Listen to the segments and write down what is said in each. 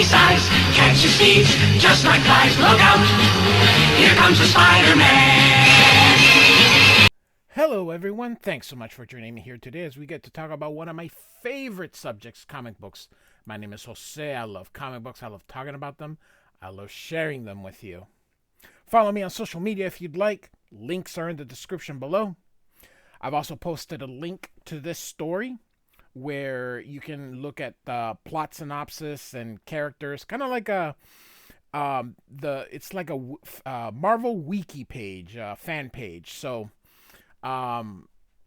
size, catches thieves just like flies. Look out, here comes the Spider-Man. Hello everyone, thanks so much for joining me here today as we get to talk about one of my favorite subjects, comic books. My name is Jose, I love comic books, I love talking about them, I love sharing them with you. Follow me on social media if you'd like, links are in the description below. I've also posted a link to this story where you can look at the plot synopsis and characters, kind of like a it's like a Marvel wiki page, fan page. So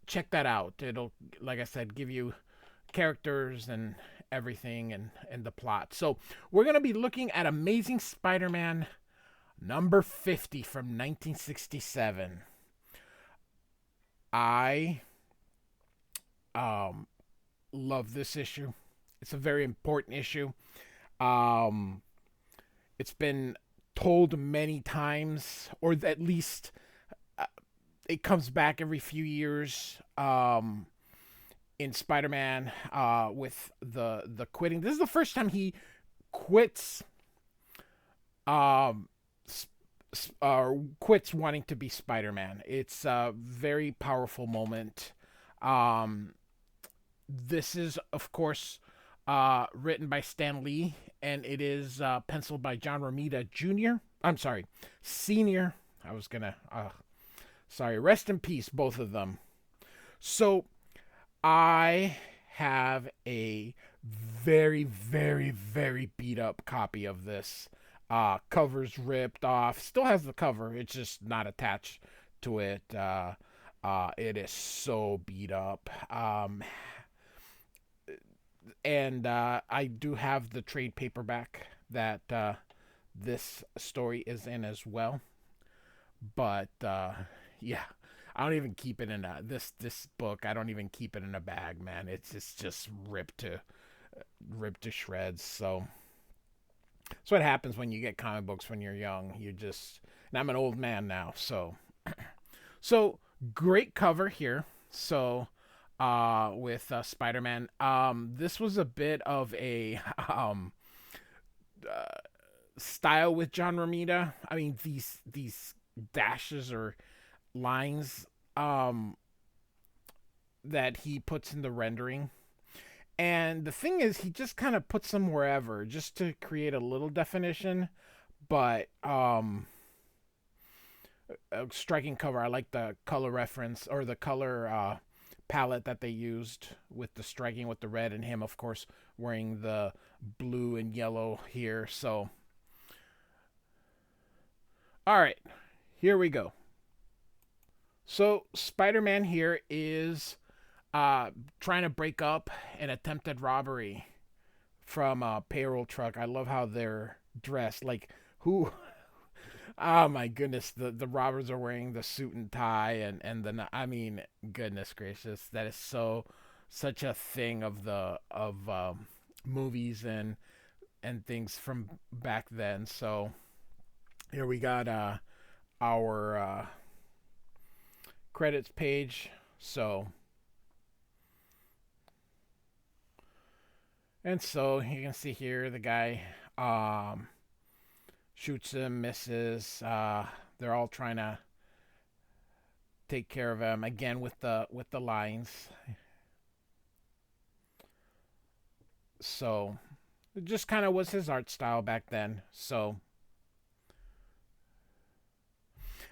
check that out. It'll, like I said, give you characters and everything and the plot. So we're gonna be looking at Amazing Spider-Man number 50 from 1967. I love this issue. It's a very important issue. It's been told many times, or at least it comes back every few years in Spider-Man with the quitting. This is the first time he quits quits wanting to be Spider-Man. It's a very powerful moment. This is, of course, written by Stan Lee, and it is penciled by John Romita Jr. I'm sorry, Senior. I was gonna, sorry, rest in peace, both of them. So, I have a very, very, very beat up copy of this. Cover's ripped off. Still has the cover. It's just not attached to it. It is so beat up. And I do have the trade paperback that this story is in as well. But yeah, I don't even keep it in this book. I don't even keep it in a bag, man. It's just ripped to shreds. So that's what happens when you get comic books when you're young. And I'm an old man now, so great cover here. So with Spider-Man, this was a bit of a style with John Romita. I mean, these dashes or lines that he puts in the rendering. And the thing is, he just kind of puts them wherever just to create a little definition. But a striking cover. I like the color reference or the color palette that they used with the striking with the red, and him, of course, wearing the blue and yellow here. So, all right, here we go. So, Spider-Man here is trying to break up an attempted robbery from a payroll truck. I love how they're dressed. Like, who? Oh my goodness, the robbers are wearing the suit and tie and the, I mean, goodness gracious, that is such a thing of movies and things from back then. So here we got our credits page. So you can see here the guy shoots him, misses. They're all trying to take care of him again with the lines. So it just kind of was his art style back then. So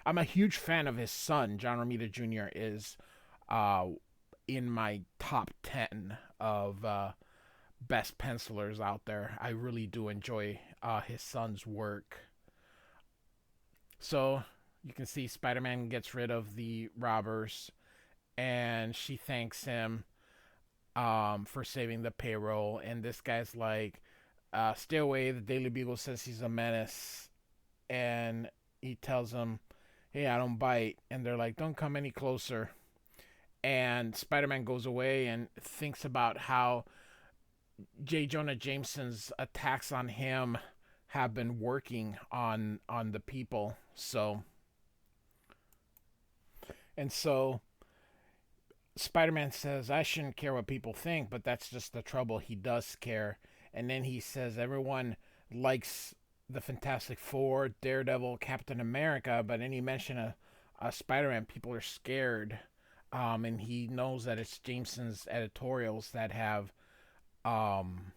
I'm a huge fan of his son. John Romita Jr. is in my top 10 of best pencilers out there. I really do enjoy his son's work. So you can see Spider-Man gets rid of the robbers, and she thanks him for saving the payroll. And this guy's like, stay away, the Daily Bugle says he's a menace. And he tells them, hey, I don't bite. And they're like, don't come any closer. And Spider-Man goes away and thinks about how J. Jonah Jameson's attacks on him have been working on the people. So Spider-Man says, I shouldn't care what people think, but that's just the trouble. He does care. And then he says, everyone likes the Fantastic Four, Daredevil, Captain America, but any mention of Spider-Man, people are scared. And he knows that it's Jameson's editorials that have um,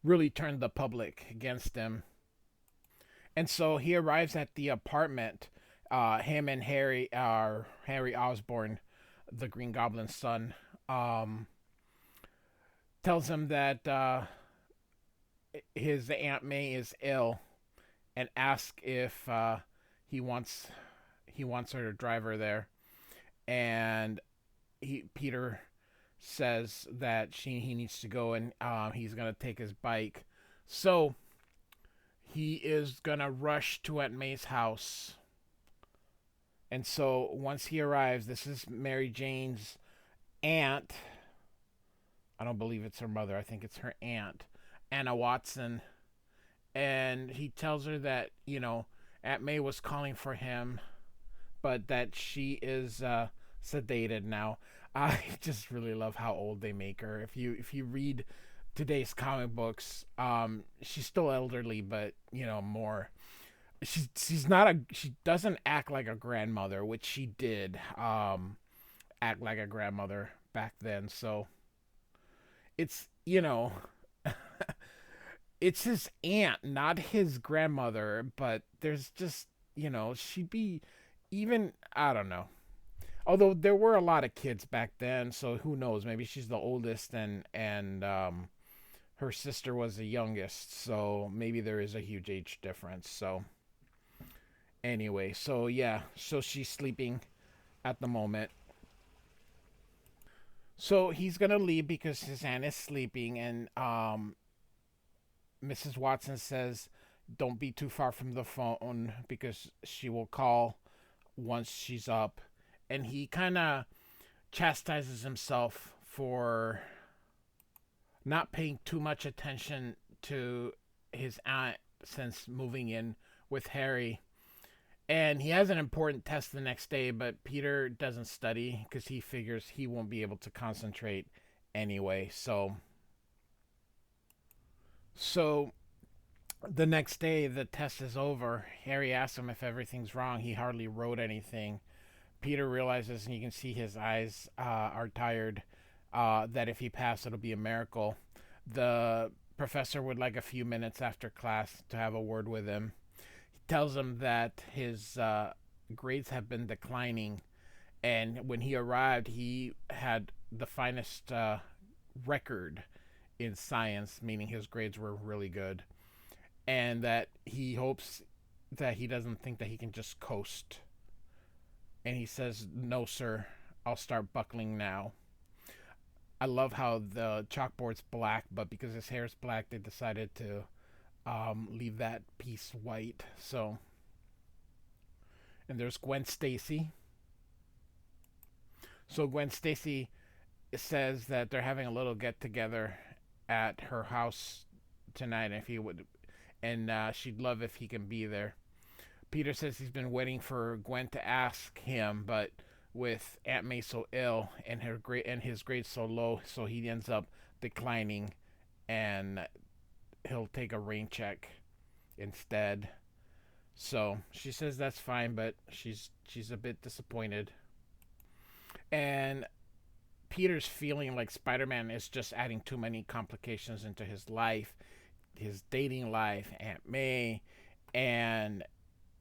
really turned the public against him. And so he arrives at the apartment. Him and Harry Osborn, the Green Goblin's son, um, tells him that his Aunt May is ill, and asks if he wants her to drive her there. And Peter says that he needs to go, and he's gonna take his bike. So he is gonna rush to Aunt May's house. And so once he arrives, this is Mary Jane's aunt. I don't believe it's her mother. I think it's her aunt, Anna Watson. And he tells her that, Aunt May was calling for him, but that she is sedated now. I just really love how old they make her. If you read today's comic books, she's still elderly, but more. She doesn't act like a grandmother, which she did act like a grandmother back then. So it's it's his aunt, not his grandmother, but there's just she'd be, even, I don't know. Although there were a lot of kids back then, so who knows? Maybe she's the oldest, and her sister was the youngest, so maybe there is a huge age difference. So anyway, so yeah, so she's sleeping at the moment. So he's gonna leave because his aunt is sleeping, and Mrs. Watson says, "Don't be too far from the phone because she will call once she's up." And he kind of chastises himself for not paying too much attention to his aunt since moving in with Harry. And he has an important test the next day, but Peter doesn't study because he figures he won't be able to concentrate anyway. So the next day the test is over. Harry asks him if everything's wrong. He hardly wrote anything. Peter realizes, and you can see his eyes are tired, that if he passes, it'll be a miracle. The professor would like a few minutes after class to have a word with him. He tells him that his grades have been declining, and when he arrived, he had the finest record in science, meaning his grades were really good, and that he hopes that he doesn't think that he can just coast. And he says, "No, sir, I'll start buckling now." I love how the chalkboard's black, but because his hair's black, they decided to leave that piece white. So, and there's Gwen Stacy. So Gwen Stacy says that they're having a little get together at her house tonight, if he would, and she'd love if he can be there. Peter says he's been waiting for Gwen to ask him, but with Aunt May so ill and his grades so low, so he ends up declining, and he'll take a rain check instead. So she says that's fine, but she's a bit disappointed. And Peter's feeling like Spider-Man is just adding too many complications into his life, his dating life, Aunt May, and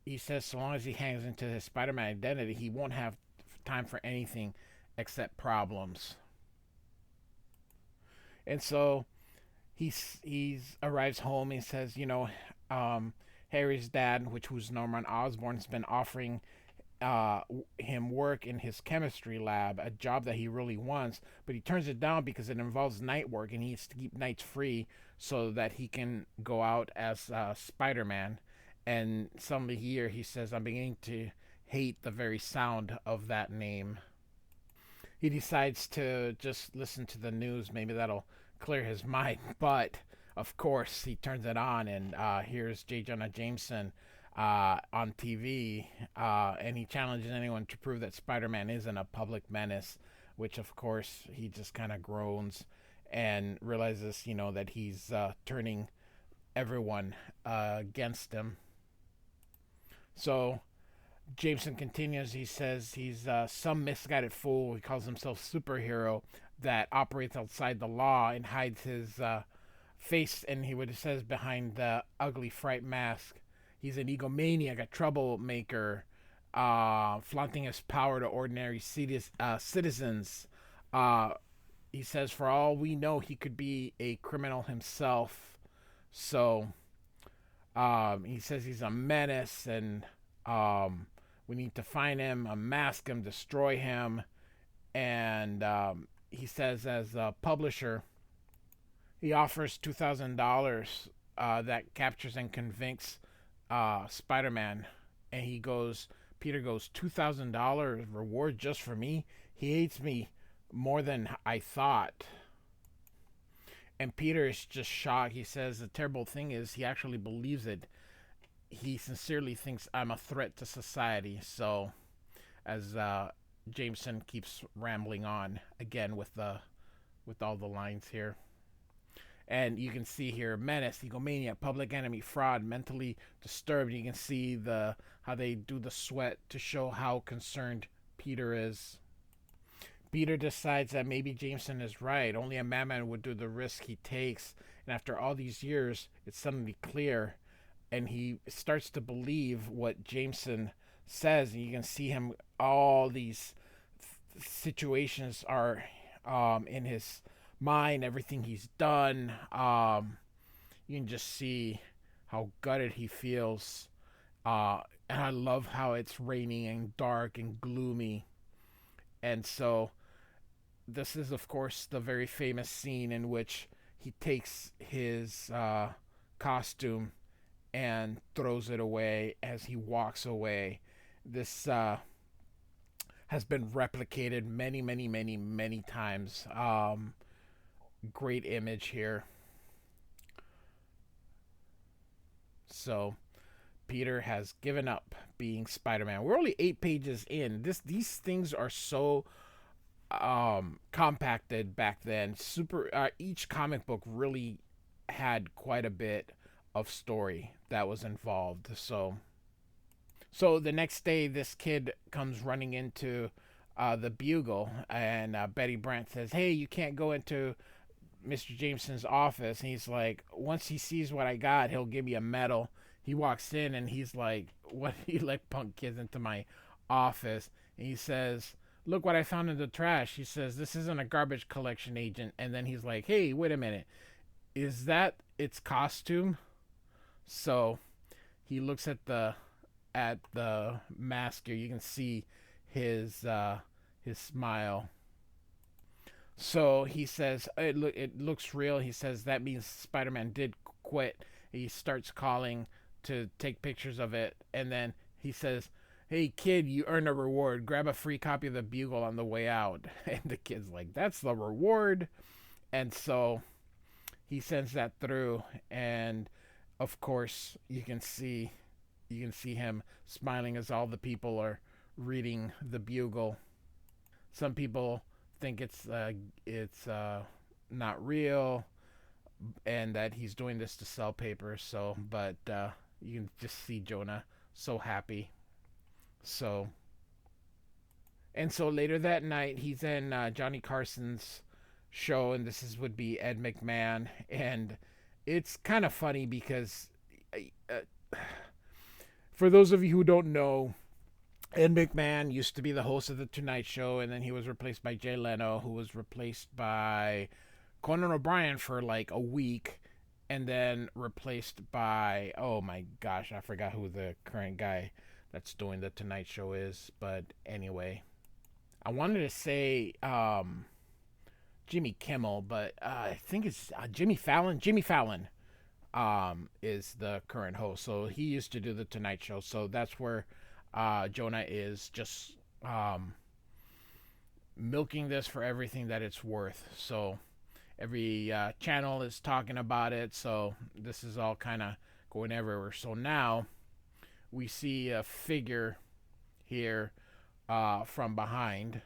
he says so long as he hangs into his Spider-Man identity, he won't have time for anything except problems. And so he's arrives home. He says, Harry's dad, who's Norman Osborn, has been offering him work in his chemistry lab, a job that he really wants, but he turns it down because it involves night work and he needs to keep nights free so that he can go out as Spider-Man. And suddenly here he says, "I'm beginning to hate the very sound of that name." He decides to just listen to the news. Maybe that'll clear his mind. But, of course, he turns it on, and here's J. Jonah Jameson on TV, and he challenges anyone to prove that Spider-Man isn't a public menace, which, of course, he just kind of groans and realizes, that he's turning everyone against him. So Jameson continues. He says he's some misguided fool. He calls himself superhero that operates outside the law and hides his face, and he what it says behind the ugly fright mask. He's an egomaniac, a troublemaker, flaunting his power to ordinary citizens. Uh, he says, for all we know, he could be a criminal himself. So he says he's a menace, and we need to find him, unmask him, destroy him. And he says, as a publisher, he offers $2,000 that captures and convicts Spider-Man. And Peter goes, $2,000 reward just for me? He hates me more than I thought. And Peter is just shocked. He says the terrible thing is he actually believes it. He sincerely thinks I'm a threat to society. So, as Jameson keeps rambling on again with all the lines here, and you can see here menace, egomaniac, public enemy, fraud, mentally disturbed. You can see how they do the sweat to show how concerned Peter is. Peter decides that maybe Jameson is right. Only a madman would do the risk he takes. And after all these years, it's suddenly clear. And he starts to believe what Jameson says. And you can see him, all these situations are in his mind, everything he's done. You can just see how gutted he feels. And I love how it's raining and dark and gloomy. And so this is, of course, the very famous scene in which he takes his costume and throws it away as he walks away. This has been replicated many, many, many, many times. Great image here. So Peter has given up being Spider-Man. We're only 8 pages in. These things are so compacted back then. Each comic book really had quite a bit of story that was involved. So the next day, this kid comes running into the Bugle, and Betty Brant says, "Hey, you can't go into Mr. Jameson's office." And he's like, once he sees what I got, he'll give me a medal. He walks in and he's like, "What do you let punk kids into my office?" And he says, "Look what I found in the trash." He says, "This isn't a garbage collection agent." And then he's like, "Hey, wait a minute. Is that its costume?" So he looks at the mask here. You can see his smile. So he says, it looks real. He says that means Spider-Man did quit. He starts calling to take pictures of it. And then he says, "Hey, kid, you earned a reward. Grab a free copy of the Bugle on the way out." And the kid's like, "That's the reward?" And so he sends that through. And, of course, you can see him smiling as all the people are reading the Bugle. Some people think it's not real, and that he's doing this to sell paper. So, but you can just see Jonah so happy. So later that night, he's in Johnny Carson's show, and would be Ed McMahon, and it's kind of funny because for those of you who don't know, Ed McMahon used to be the host of The Tonight Show, and then he was replaced by Jay Leno, who was replaced by Conan O'Brien for like a week, and then replaced by, oh my gosh, I forgot who the current guy that's doing The Tonight Show is. But anyway, I wanted to say Jimmy Kimmel, but I think it's Jimmy Fallon. Jimmy Fallon is the current host. So he used to do The Tonight Show. So that's where Jonah is just milking this for everything that it's worth. So every channel is talking about it. So this is all kind of going everywhere. So now we see a figure here from behind.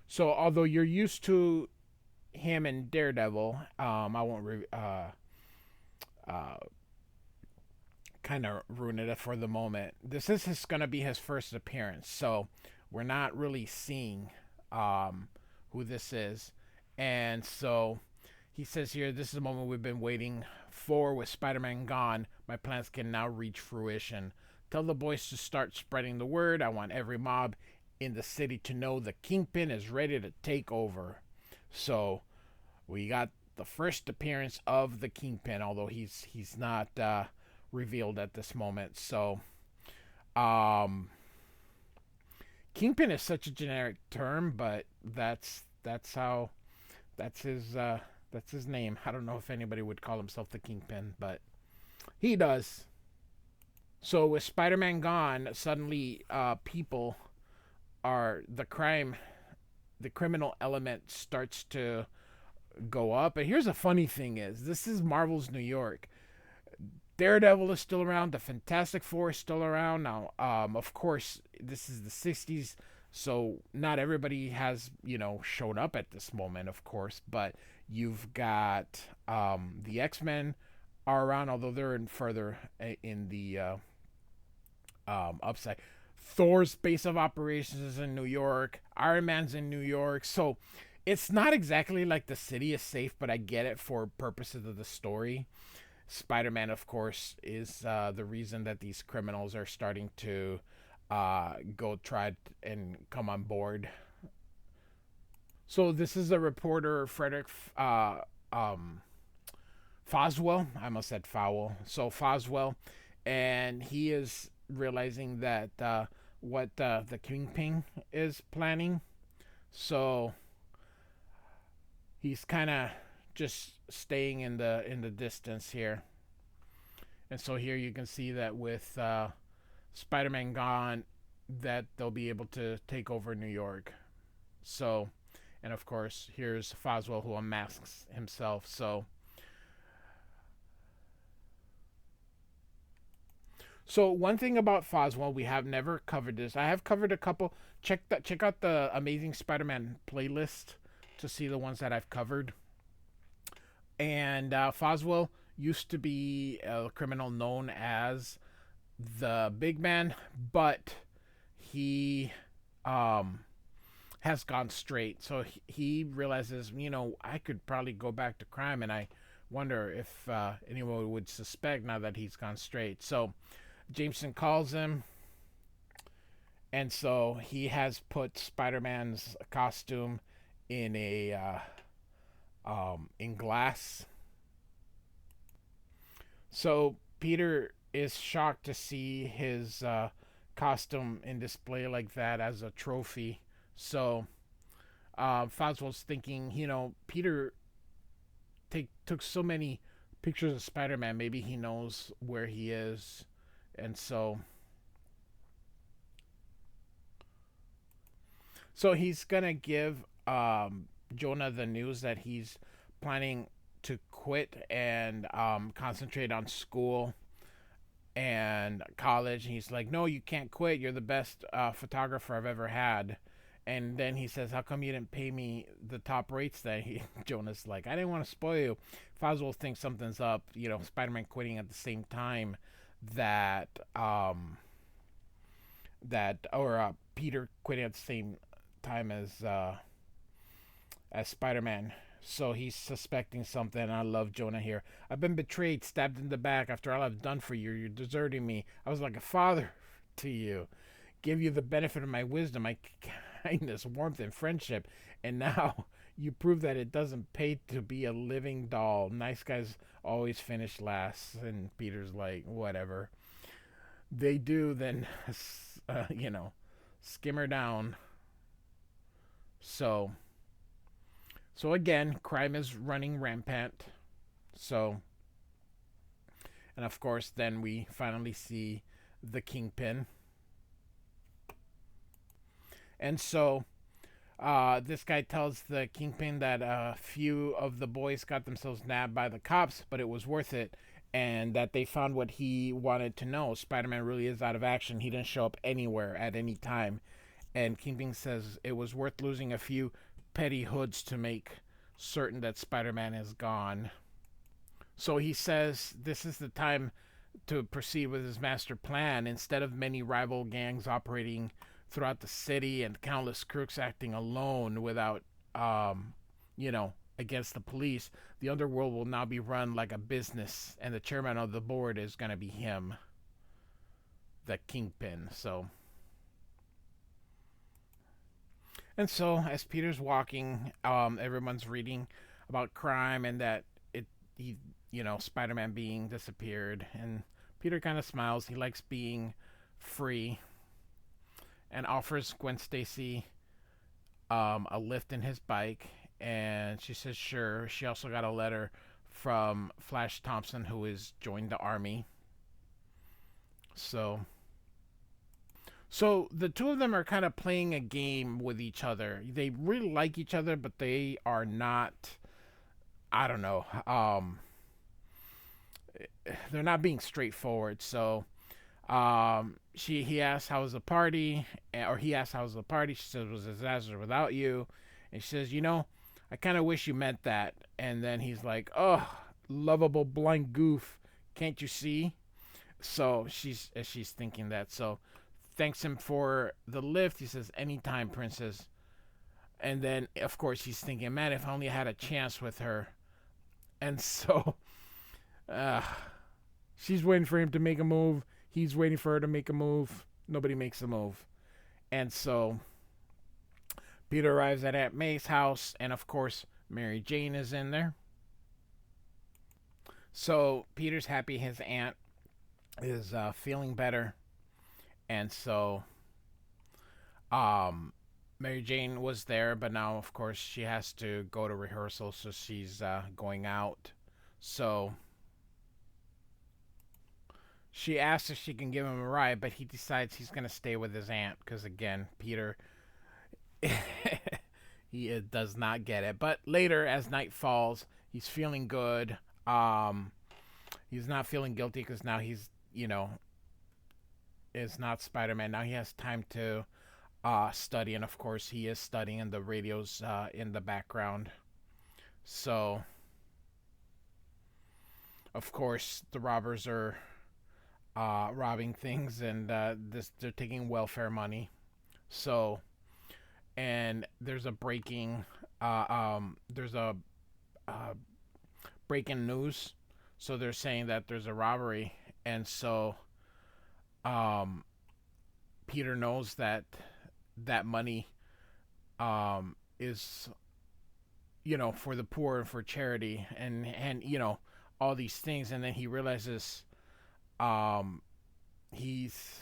So although you're used to him in Daredevil, I won't uh, kind of ruin it for the moment. This is going to be his first appearance, so we're not really seeing who this is. And so he says here, this is the moment we've been waiting for. With Spider-Man gone, my plans can now reach fruition. Tell the boys to start spreading the word. I want every mob in the city to know the Kingpin is ready to take over. So we got the first appearance of the Kingpin, although he's not revealed at this moment. So um, Kingpin is such a generic term, but that's his name. I don't know if anybody would call himself the Kingpin, but he does. So with Spider-Man gone, suddenly people are the criminal element starts to go up. And here's a funny thing: is this is Marvel's New York. Daredevil is still around. The Fantastic Four is still around. Now, of course, this is the '60s, so not everybody has shown up at this moment, of course. But you've got the X-Men are around, although they're in further in the upside. Thor's base of operations is in New York. Iron Man's in New York. So it's not exactly like the city is safe, but I get it for purposes of the story. Spider-Man, of course, is the reason that these criminals are starting to go try and come on board. So this is a reporter, Frederick Foswell. I almost said foul. So Foswell, and he is realizing that what the Kingpin is planning. So he's kind of just staying in the distance here. And so here you can see that with Spider-Man gone, that they'll be able to take over New York. So, and of course, here's Foswell who unmasks himself. So one thing about Foswell, we have never covered this. I have covered a couple. Check out the Amazing Spider-Man playlist to see the ones that I've covered. And Foswell used to be a criminal known as the Big Man, but he has gone straight. So he realizes, I could probably go back to crime, and I wonder if anyone would suspect now that he's gone straight. So Jameson calls him, and so he has put Spider-Man's costume in a in glass. So Peter is shocked to see his costume in display like that as a trophy. So Foswell's thinking, Peter took so many pictures of Spider-Man. Maybe he knows where he is, and so he's gonna give Jonah the news that he's planning to quit and concentrate on school and college. And he's like, "No, you can't quit. You're the best photographer I've ever had." And then he says, "How come you didn't pay me the top rates?" That Jonah's like, "I didn't want to spoil you." Foswell thinks something's up. Spider-Man quitting at the same time that Peter quitting at the same time as Spider-Man. So he's suspecting something. I love Jonah here. "I've been betrayed, stabbed in the back. After all I've done for you, you're deserting me. I was like a father to you. Give you the benefit of my wisdom, my kindness, warmth, and friendship. And now you prove that it doesn't pay to be a living doll. Nice guys always finish last." And Peter's like, whatever. They do then, skimmer down. So again, crime is running rampant. So, and of course, then we finally see the Kingpin. And so this guy tells the Kingpin that a few of the boys got themselves nabbed by the cops, but it was worth it, and that they found what he wanted to know. Spider-Man really is out of action. He didn't show up anywhere at any time. And Kingpin says it was worth losing a few petty hoods to make certain that Spider-Man is gone. So he says this is the time to proceed with his master plan. Instead of many rival gangs operating throughout the city and countless crooks acting alone without, you know, against the police, the underworld will now be run like a business, and the chairman of the board is going to be him, the kingpin. So as Peter's walking, everyone's reading about crime and that he, Spider-Man being disappeared, and Peter kind of smiles. He likes being free, and offers Gwen Stacy a lift in his bike, and she says sure. She also got a letter from Flash Thompson, who has joined the army. So the two of them are kind of playing a game with each other. They really like each other, but they are not. I don't know. They're not being straightforward. So, he asks how was the party, or he asks how was the party. She says it was a disaster without you, and she says, I kind of wish you meant that. And then he's like, oh, lovable blind goof, can't you see? So she's thinking that. So thanks him for the lift. He says, anytime, princess. And then, of course, he's thinking, man, if I only had a chance with her. And so, uh, she's waiting for him to make a move. He's waiting for her to make a move. Nobody makes a move. And so, Peter arrives at Aunt May's house. And, of course, Mary Jane is in there. So, Peter's happy his aunt is feeling better. And so, Mary Jane was there, but now, of course, she has to go to rehearsal, so she's going out. So she asks if she can give him a ride, but he decides he's going to stay with his aunt because, again, Peter, he does not get it. But later, as night falls, he's feeling good. He's not feeling guilty because now he's, is not Spider-Man. Now he has time to study, and of course he is studying, and the radio's in the background. So, of course, the robbers are robbing things, and they're taking welfare money. So, and there's a breaking breaking news. So they're saying that there's a robbery, and so Peter knows that money is for the poor and for charity, and all these things. And then he realizes he's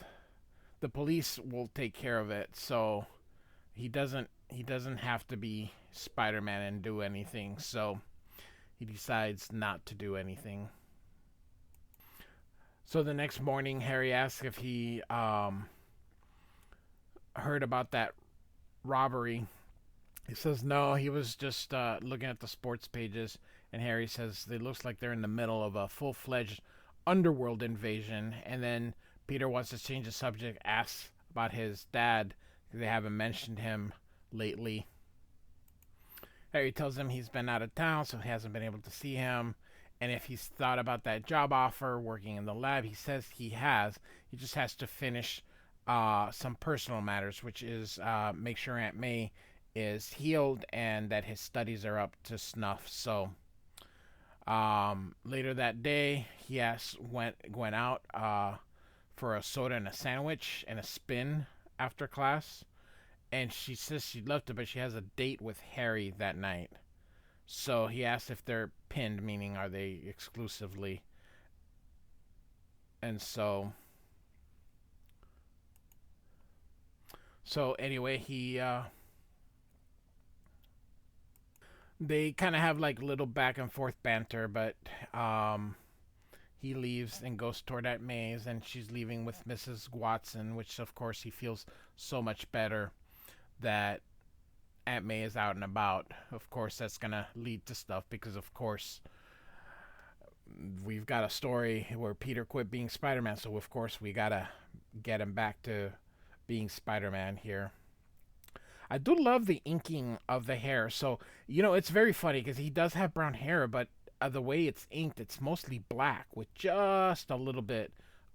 the police will take care of it, so he doesn't have to be Spider-Man and do anything. So he decides not to do anything. So the next morning, Harry asks if he heard about that robbery. He says no, he was just looking at the sports pages. And Harry says it looks like they're in the middle of a full-fledged underworld invasion. And then Peter wants to change the subject, asks about his dad, because they haven't mentioned him lately. Harry tells him he's been out of town, so he hasn't been able to see him. And if he's thought about that job offer working in the lab, he says he has. He just has to finish some personal matters, which is make sure Aunt May is healed and that his studies are up to snuff. So later that day, he went out for a soda and a sandwich and a spin after class. And she says she'd love to, but she has a date with Harry that night. So he asks if they're pinned, meaning are they exclusively. And so anyway, they kind of have like little back and forth banter, but he leaves and goes toward Aunt May's, and she's leaving with Mrs. Watson, which of course he feels so much better that Aunt May is out and about. Of course, that's going to lead to stuff because, of course, we've got a story where Peter quit being Spider-Man, so of course we got to get him back to being Spider-Man here. I do love the inking of the hair. So, it's very funny because he does have brown hair, but the way it's inked, it's mostly black with just a little bit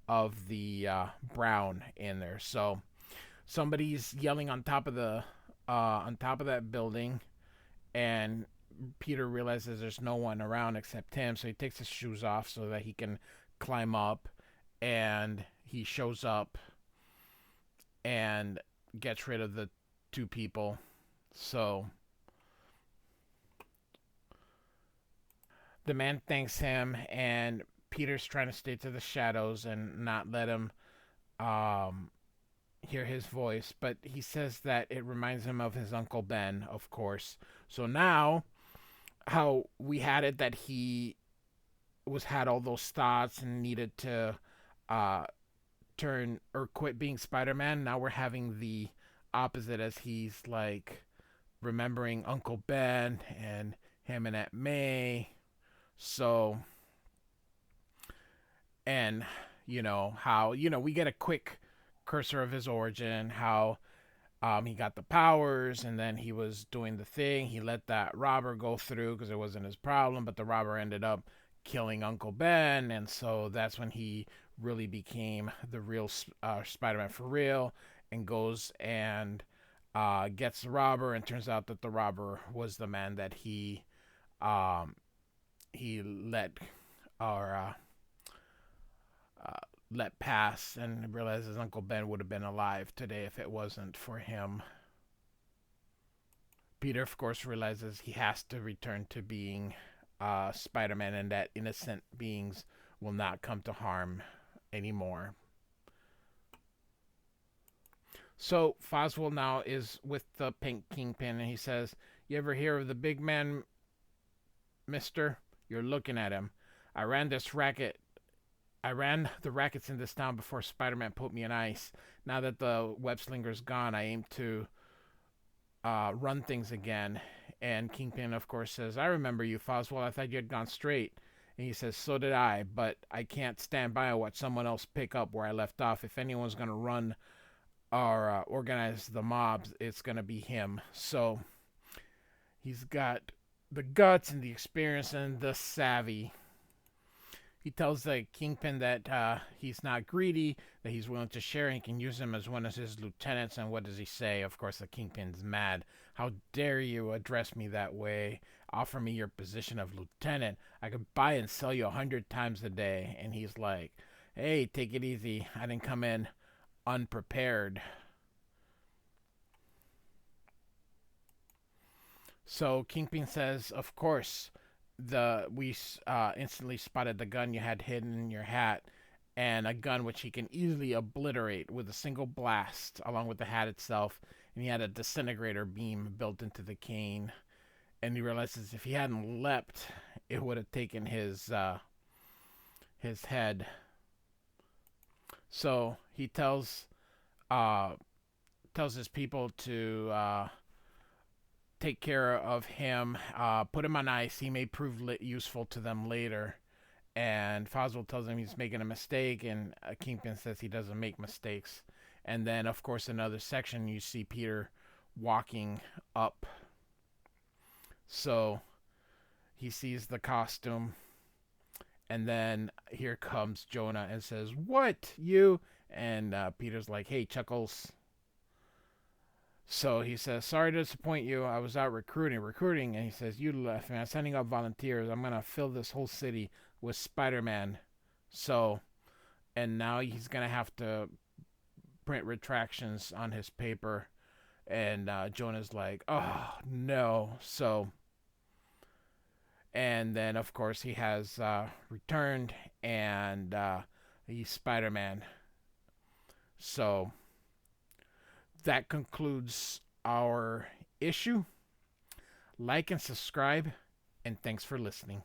of the brown in there. So somebody's yelling on top of that building, and Peter realizes there's no one around except him, so he takes his shoes off so that he can climb up, and he shows up and gets rid of the two people. So the man thanks him, and Peter's trying to stay to the shadows and not let him um, hear his voice, but he says that it reminds him of his Uncle Ben, of course. So now, how we had it that he had all those thoughts and needed to uh, turn or quit being Spider-Man. Now we're having the opposite, as he's like remembering Uncle Ben and him and Aunt May. So, and how we get a quick cursor of his origin, how he got the powers, and then he was doing the thing. He let that robber go through because it wasn't his problem, but the robber ended up killing Uncle Ben, and so that's when he really became the real Spider-Man for real, and goes and gets the robber, and turns out that the robber was the man that he let or let pass, and realizes Uncle Ben would have been alive today if it wasn't for him. Peter, of course, realizes he has to return to being Spider-Man, and that innocent beings will not come to harm anymore. So Foswell now is with the Pink Kingpin, and he says, "You ever hear of the big man, mister? You're looking at him. I ran the rackets in this town before Spider-Man put me in ice. Now that the web slinger's gone, I aim to run things again." And Kingpin, of course, says, "I remember you, Foswell. I thought you had gone straight." And he says, "So did I, but I can't stand by and watch someone else pick up where I left off. If anyone's going to run or organize the mobs, it's going to be him." So he's got the guts and the experience and the savvy. He tells the Kingpin that he's not greedy, that he's willing to share, and he can use him as one of his lieutenants. And what does he say? Of course, the Kingpin's mad. "How dare you address me that way? Offer me your position of lieutenant. I could buy and sell you 100 times a day." And he's like, "Hey, take it easy. I didn't come in unprepared." So Kingpin says, "Of course, we instantly spotted the gun you had hidden in your hat, and a gun which he can easily obliterate with a single blast, along with the hat itself. And he had a disintegrator beam built into the cane." And he realizes if he hadn't leapt, it would have taken his head. So he tells his people to take care of him, put him on ice. He may prove useful to them later. And Foswell tells him he's making a mistake, and Kingpin says he doesn't make mistakes. And then, of course, another section, you see Peter walking up. So he sees the costume, and then here comes Jonah and says, "What, you?" And Peter's like, "Hey, Chuckles." So he says, "Sorry to disappoint you. I was out recruiting." And he says, "You left me. I'm sending up volunteers. I'm going to fill this whole city with Spider-Man." So, and now he's going to have to print retractions on his paper. And Jonah's like, "Oh, no." So, and then, of course, he has returned, and he's Spider-Man. So that concludes our issue. Like and subscribe, and thanks for listening.